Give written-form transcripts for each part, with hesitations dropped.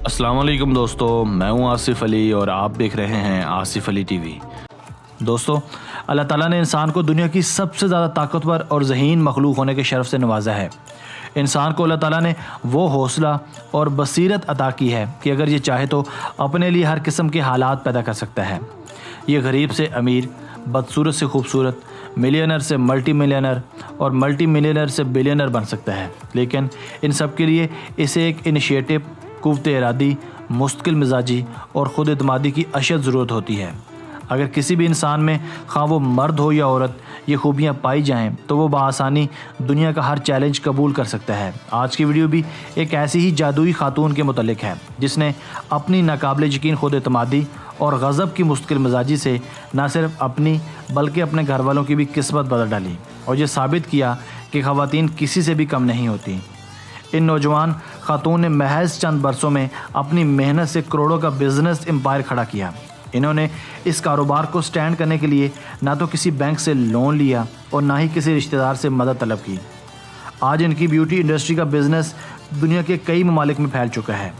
अस्सलाम वालेकुम दोस्तों, मैं हूं आसिफ अली और आप देख रहे हैं आसिफ अली टीवी। दोस्तों, अल्लाह ताला ने इंसान को दुनिया की सबसे ज़्यादा ताकतवर और ज़हीन मखलूक होने के शर्फ से नवाजा है। इंसान को अल्लाह ताला ने वो हौसला और बसीरत अता की है कि अगर ये चाहे तो अपने लिए हर किस्म के हालात पैदा कर सकता है। ये गरीब से अमीर, बदसूरत से खूबसूरत, मिलियनर से मल्टी मिलियनर और मल्टी मिलियनर से बिलियनर बन सकता है। लेकिन इन सब के लिए इसे एक इनिशिएटिव, कुव्वत इरादी, मुस्तकिल मिजाजी और ख़ुद एतमादी की अशद ज़रूरत होती है। अगर किसी भी इंसान में, खा वो मर्द हो या औरत, ये खूबियाँ पाई जाएं तो वो बआसानी दुनिया का हर चैलेंज कबूल कर सकता है। आज की वीडियो भी एक ऐसी ही जादुई खातून के मुतल्लिक है जिसने अपनी नाकाबिल यकीन ख़ुद एतमादी और गज़ब की मुस्तकिल मिजाजी से न सिर्फ अपनी बल्कि अपने घर वालों की भी किस्मत बदल डाली और ये साबित किया कि ख़वातीन किसी से भी कम नहीं होती। इन नौजवान खातून ने महज चंद बरसों में अपनी मेहनत से करोड़ों का बिजनेस एम्पायर खड़ा किया। इन्होंने इस कारोबार को स्टैंड करने के लिए ना तो किसी बैंक से लोन लिया और ना ही किसी रिश्तेदार से मदद तलब की। आज इनकी ब्यूटी इंडस्ट्री का बिजनेस दुनिया के कई ममालिक में फैल चुका है।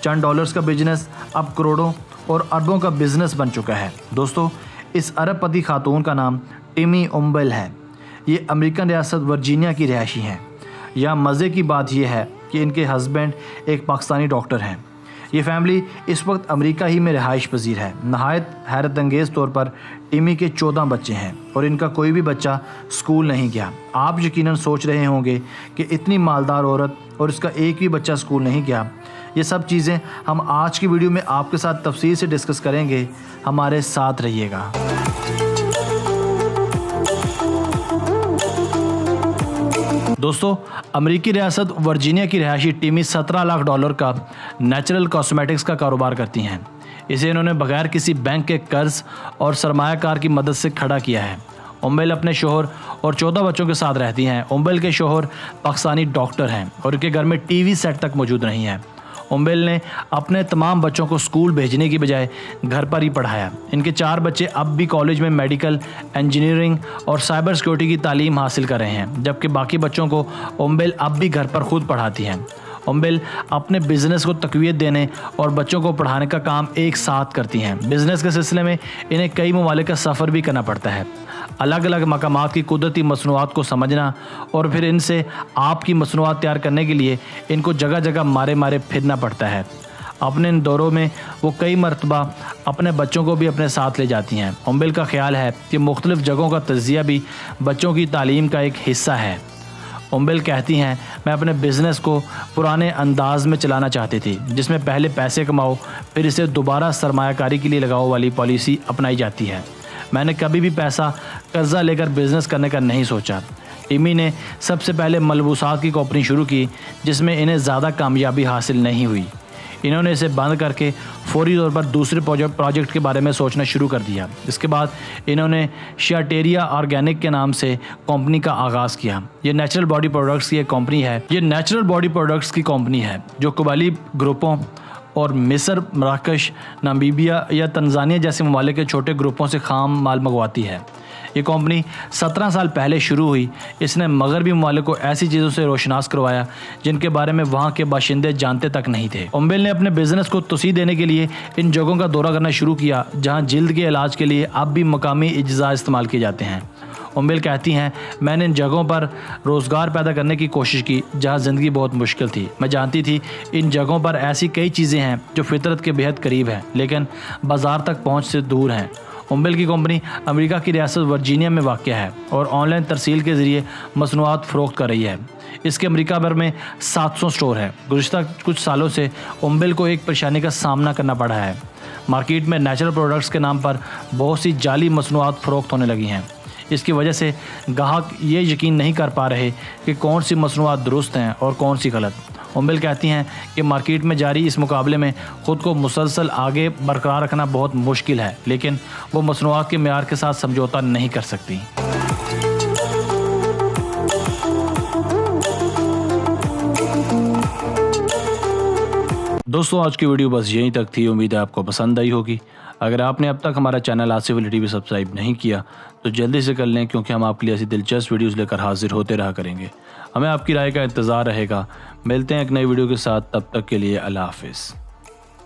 चंद डॉलर्स का बिजनेस अब करोड़ों और अरबों का बिजनेस बन चुका है। दोस्तों, इस अरबपति खातून का नाम टिमी उम्बेल है। ये अमेरिकन रियासत वर्जीनिया की रहायशी हैं। यहाँ मज़े की बात यह है कि इनके हस्बैंड एक पाकिस्तानी डॉक्टर हैं। ये फैमिली इस वक्त अमेरिका ही में रिहाइश पजीर है। नहायत हैरत अंगेज़ तौर पर टिमी के 14 बच्चे हैं और इनका कोई भी बच्चा स्कूल नहीं गया। आप यकीनन सोच रहे होंगे कि इतनी मालदार औरत और इसका एक भी बच्चा स्कूल नहीं गया। ये सब चीज़ें हम आज की वीडियो में आपके साथ तफसील से डिस्कस करेंगे। हमारे साथ रहिएगा। दोस्तों, अमेरिकी रियासत वर्जीनिया की रहायशी टिमी 17 लाख डॉलर का नेचुरल कॉस्मेटिक्स का कारोबार करती हैं। इसे इन्होंने बगैर किसी बैंक के कर्ज और सरमायाकार की मदद से खड़ा किया है। उम्बेल अपने शोहर और 14 बच्चों के साथ रहती हैं। उम्बेल के शोहर पाकिस्तानी डॉक्टर हैं और इनके घर में टीवी सेट तक मौजूद नहीं है। उम्बेल ने अपने तमाम बच्चों को स्कूल भेजने की बजाय घर पर ही पढ़ाया। इनके 4 बच्चे अब भी कॉलेज में मेडिकल, इंजीनियरिंग और साइबर सिक्योरिटी की तालीम हासिल कर रहे हैं, जबकि बाकी बच्चों को उम्बेल अब भी घर पर खुद पढ़ाती हैं। उम्बेल अपने बिज़नेस को तक़वियत देने और बच्चों को पढ़ाने का काम एक साथ करती हैं। बिज़नेस के सिलसिले में इन्हें कई ममालिक का सफ़र भी करना पड़ता है। अलग अलग मकामात की कुदरती मसनूआत को समझना और फिर इनसे आपकी मसनूआत तैयार करने के लिए इनको जगह जगह मारे मारे फिरना पड़ता है। अपने इन दौरों में वो कई मरतबा अपने बच्चों को भी अपने साथ ले जाती हैं। उम्बेल का ख्याल है कि मुख्तलिफ़ जगहों का तज़किया भी बच्चों की तालीम का एक हिस्सा है। उम्बेल कहती हैं, मैं अपने बिज़नेस को पुराने अंदाज में चलाना चाहती थी, जिसमें पहले पैसे कमाओ फिर इसे दोबारा सरमायाकारी के लिए लगाओ वाली पॉलिसी अपनाई जाती है। मैंने कभी भी पैसा कर्जा लेकर बिज़नेस करने का नहीं सोचा। टिमी ने सबसे पहले मलबूसात की कंपनी शुरू की, जिसमें इन्हें ज़्यादा कामयाबी हासिल नहीं हुई। इन्होंने इसे बंद करके फौरी तौर पर दूसरे प्रोजेक्ट के बारे में सोचना शुरू कर दिया। इसके बाद इन्होंने शाटेरिया ऑर्गेनिक के नाम से कंपनी का आगाज़ किया। ये नेचुरल बॉडी प्रोडक्ट्स की एक कंपनी है। ये नेचुरल बॉडी प्रोडक्ट्स की कंपनी है जो कबायली ग्रुपों और मिस्र, मराकश, नामीबिया या तंजानिया जैसे ममालिक के छोटे ग्रुपों से खाम माल मंगवाती है। ये कंपनी 17 साल पहले शुरू हुई। इसने मगरबी ममालिक को ऐसी चीज़ों से रोशनास करवाया जिनके बारे में वहाँ के बाशिंदे जानते तक नहीं थे। उम्बेल ने अपने बिजनेस को तोसी देने के लिए इन जगहों का दौरा करना शुरू किया जहाँ जिल्द के इलाज के लिए अब भी मकामी अज्जा इस्तेमाल किए जाते हैं। उम्बेल कहती हैं, मैंने इन जगहों पर रोज़गार पैदा करने की कोशिश की जहाँ ज़िंदगी बहुत मुश्किल थी। मैं जानती थी इन जगहों पर ऐसी कई चीज़ें हैं जो फितरत के बेहद करीब हैं लेकिन बाज़ार तक पहुँच से दूर हैं। उम्बेल की कंपनी अमेरिका की रियासत वर्जीनिया में वाक़या है और ऑनलाइन तरसील के ज़रिए मसनूआत फ़रोख्त कर रही है। इसके अमेरिका भर में 700 स्टोर है। गुज़िश्ता कुछ सालों से उम्बेल को एक परेशानी का सामना करना पड़ा है। मार्केट में नेचुरल प्रोडक्ट्स के नाम पर बहुत सी जाली मसनूआत फ़रोख्त होने लगी हैं। इसकी वजह से ग्राहक ये यकीन नहीं कर पा रहे कि कौन सी मसनूआत दुरुस्त हैं और कौन सी गलत। उम्बेल कहती हैं कि मार्केट में जारी इस मुकाबले में ख़ुद को मुसलसल आगे बरकरार रखना बहुत मुश्किल है, लेकिन वो मसनूआत के मेयार के साथ समझौता नहीं कर सकती। दोस्तों, आज की वीडियो बस यहीं तक थी। उम्मीद है आपको पसंद आई होगी। अगर आपने अब तक हमारा channel Asif Ali TV subscribe नहीं किया तो जल्दी से कर लें, क्योंकि हम आपके लिए ऐसी दिलचस्प वीडियोस लेकर हाजिर होते रहा करेंगे। हमें आपकी राय का इंतज़ार रहेगा। मिलते हैं एक नई वीडियो के साथ, तब तक के लिए अल्लाह हाफिज़।